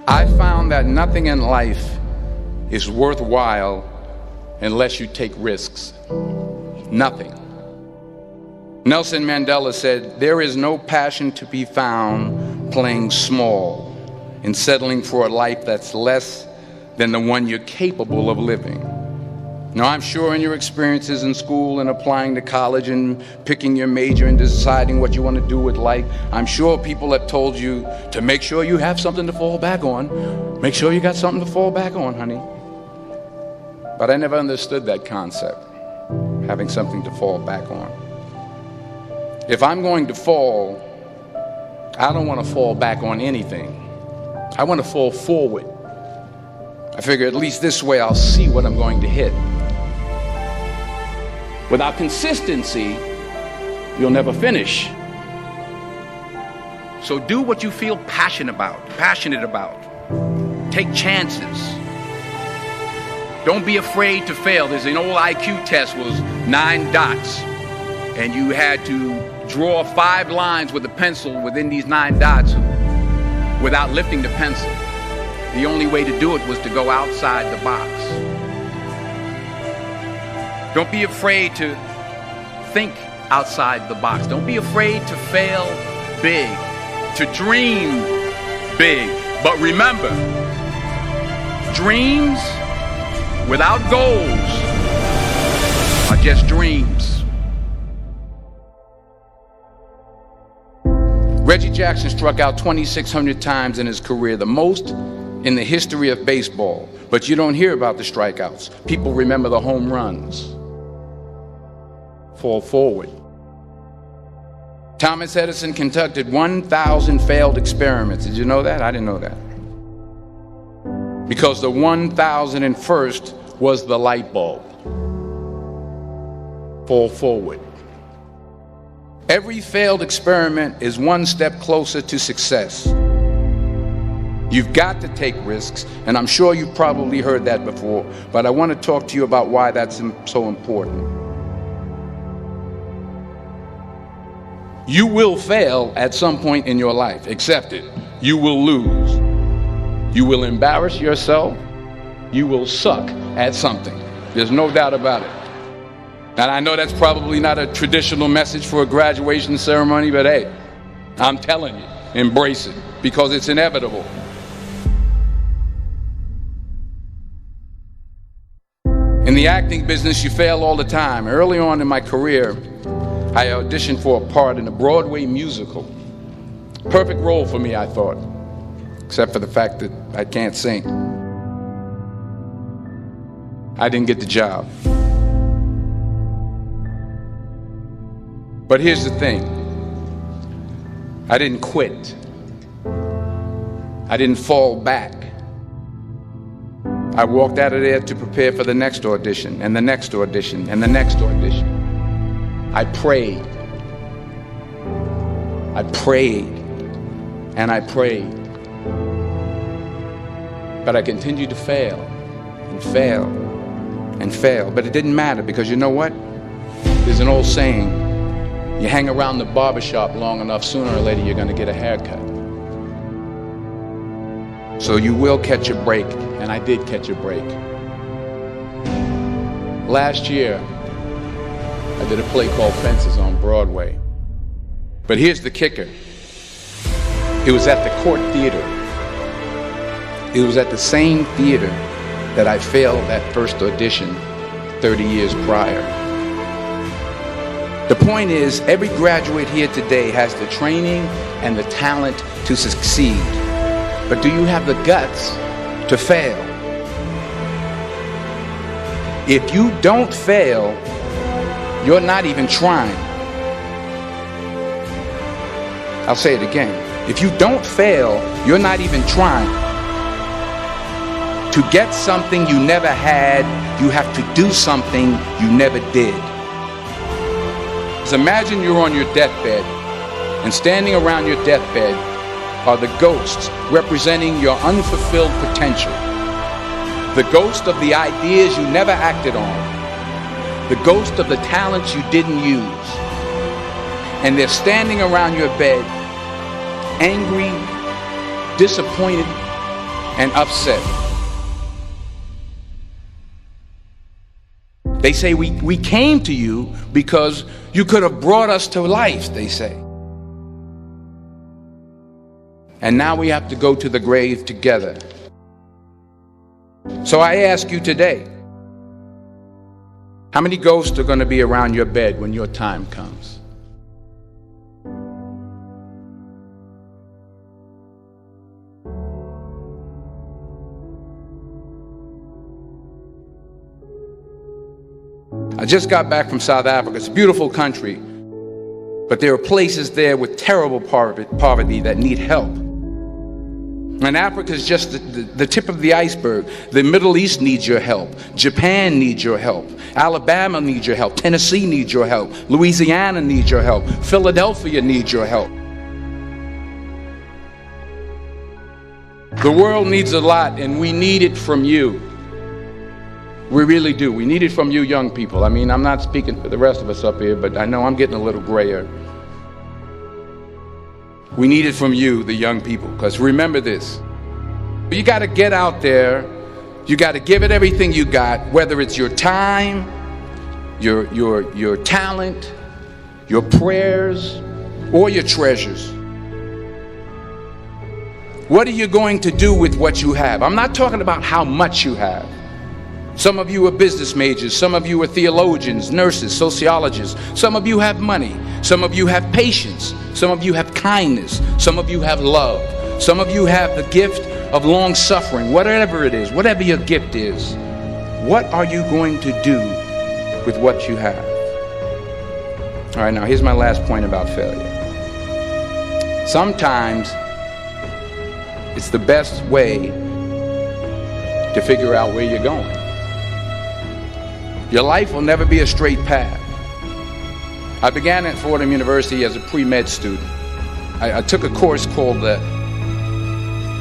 I found that nothing in life is worthwhile unless you take risks. Nothing. Nelson Mandela said, "There is no passion to be found playing small and settling for a life that's less than the one you're capable of living." Now, I'm sure in your experiences in school and applying to college and picking your major and deciding what you want to do with life, I'm sure people have told you to make sure you have something to fall back on. Make sure you got something to fall back on, honey. But I never understood that concept, having something to fall back on. If I'm going to fall, I don't want to fall back on anything. I want to fall forward. I figure at least this way I'll see what I'm going to hit. Without consistency, you'll never finish. So do what you feel passionate about. Take chances. Don't be afraid to fail. There's an old IQ test was 9 dots, and you had to draw 5 lines with a pencil within these 9 dots without lifting the pencil. The only way to do it was to go outside the box. Don't be afraid to think outside the box. Don't be afraid to fail big, to dream big. But remember, dreams without goals are just dreams. Reggie Jackson struck out 2,600 times in his career, the most in the history of baseball. But you don't hear about the strikeouts. People remember the home runs. Fall forward. Thomas Edison conducted 1,000 failed experiments. Did you know that? I didn't know that. Because the 1,001st was the light bulb. Fall forward. Every failed experiment is one step closer to success. You've got to take risks, and I'm sure you've probably heard that before, but I want to talk to you about why that's so important. You will fail at some point in your life. Accept it. You will lose. You will embarrass yourself. You will suck at something. There's no doubt about it. And I know that's probably not a traditional message for a graduation ceremony, but hey, I'm telling you, embrace it, because it's inevitable. In the acting business, you fail all the time. Early on in my career, I auditioned for a part in a Broadway musical. Perfect role for me, I thought, except for the fact that I can't sing. I didn't get the job. But here's the thing. I didn't quit. I didn't fall back. I walked out of there to prepare for the next audition, and the next audition, and the next audition. I prayed. I prayed. And I prayed. But I continued to fail and fail and fail. But it didn't matter, because you know what? There's an old saying, you hang around the barbershop long enough, sooner or later you're going to get a haircut. So you will catch a break, and I did catch a break. Last year, I did a play called Fences on Broadway. But here's the kicker. It was at the Court Theater. It was at the same theater that I failed that first audition 30 years prior. The point is, every graduate here today has the training and the talent to succeed. But do you have the guts to fail? If you don't fail, you're not even trying. I'll say it again. If you don't fail, you're not even trying. To get something you never had, you have to do something you never did. So imagine you're on your deathbed, and standing around your deathbed are the ghosts representing your unfulfilled potential. The ghost of the ideas you never acted on. The ghost of the talents you didn't use. And they're standing around your bed, angry, disappointed, and upset. They say we came to you because you could have brought us to life, they say. And now we have to go to the grave together. So I ask you today, how many ghosts are going to be around your bed when your time comes? I just got back from South Africa. It's a beautiful country, but there are places there with terrible poverty that need help. And Africa is just the tip of the iceberg. The Middle East needs your help. Japan needs your help. Alabama needs your help. Tennessee needs your help. Louisiana needs your help. Philadelphia needs your help. The world needs a lot, and we need it from you. We really do. We need it from you young people. I mean, I'm not speaking for the rest of us up here, but I know I'm getting a little grayer. We need it from you, the young people, because remember this. You got to get out there. You got to give it everything you got, whether it's your time, your talent, your prayers, or your treasures. What are you going to do with what you have? I'm not talking about how much you have. Some of you are business majors. Some of you are theologians, nurses, sociologists. Some of you have money. Some of you have patience. Some of you have kindness. Some of you have love. Some of you have the gift of long suffering. Whatever it is, whatever your gift is, what are you going to do with what you have? All right, now here's my last point about failure. Sometimes it's the best way to figure out where you're going. Your life will never be a straight path. I began at Fordham University as a pre-med student. I took a course called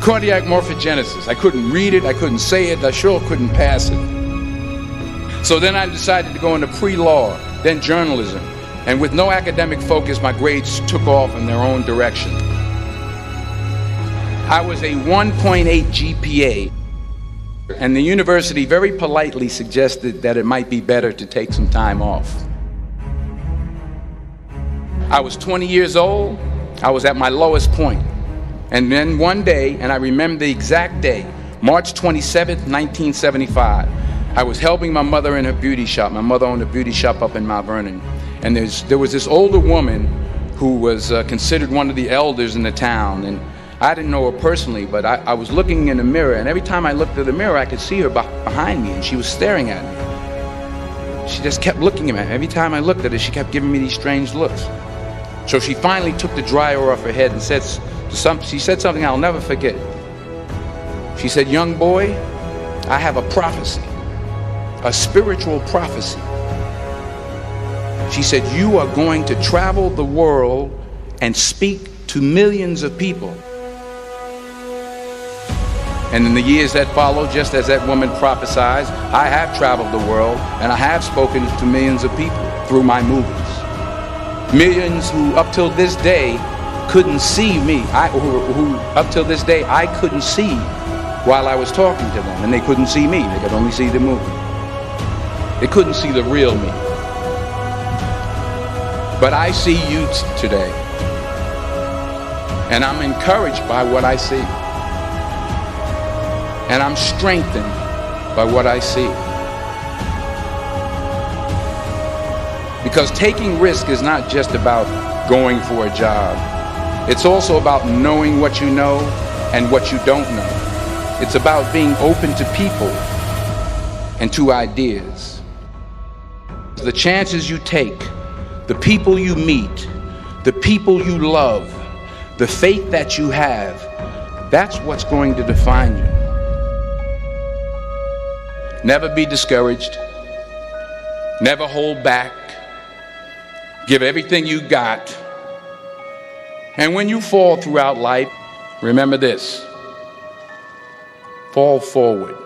cardiac morphogenesis. I couldn't read it, I couldn't say it, I sure couldn't pass it. So then I decided to go into pre-law, then journalism. And with no academic focus, my grades took off in their own direction. I was a 1.8 GPA. And the university very politely suggested that it might be better to take some time off. I was 20 years old. I was at my lowest point. And then one day, and I remember the exact day, March 27th, 1975, I was helping my mother in her beauty shop. My mother owned a beauty shop up in Mount Vernon. And there was this older woman who was considered one of the elders in the town. And I didn't know her personally, but I was looking in the mirror, and every time I looked at the mirror, I could see her behind me, and she was staring at me. She just kept looking at me. Every time I looked at her, she kept giving me these strange looks. So she finally took the dryer off her head and she said something I'll never forget. She said, "Young boy, I have a prophecy, a spiritual prophecy." She said, "You are going to travel the world and speak to millions of people." And in the years that followed, just as that woman prophesied, I have traveled the world and I have spoken to millions of people through my movies. Millions who up till this day couldn't see me, who up till this day I couldn't see while I was talking to them, and they couldn't see me, they could only see the movie. They couldn't see the real me. But I see you today, and I'm encouraged by what I see. And I'm strengthened by what I see. Because taking risk is not just about going for a job. It's also about knowing what you know and what you don't know. It's about being open to people and to ideas. The chances you take, the people you meet, the people you love, the faith that you have, that's what's going to define you. Never be discouraged. Never hold back. Give everything you got. And when you fall throughout life, remember this: fall forward.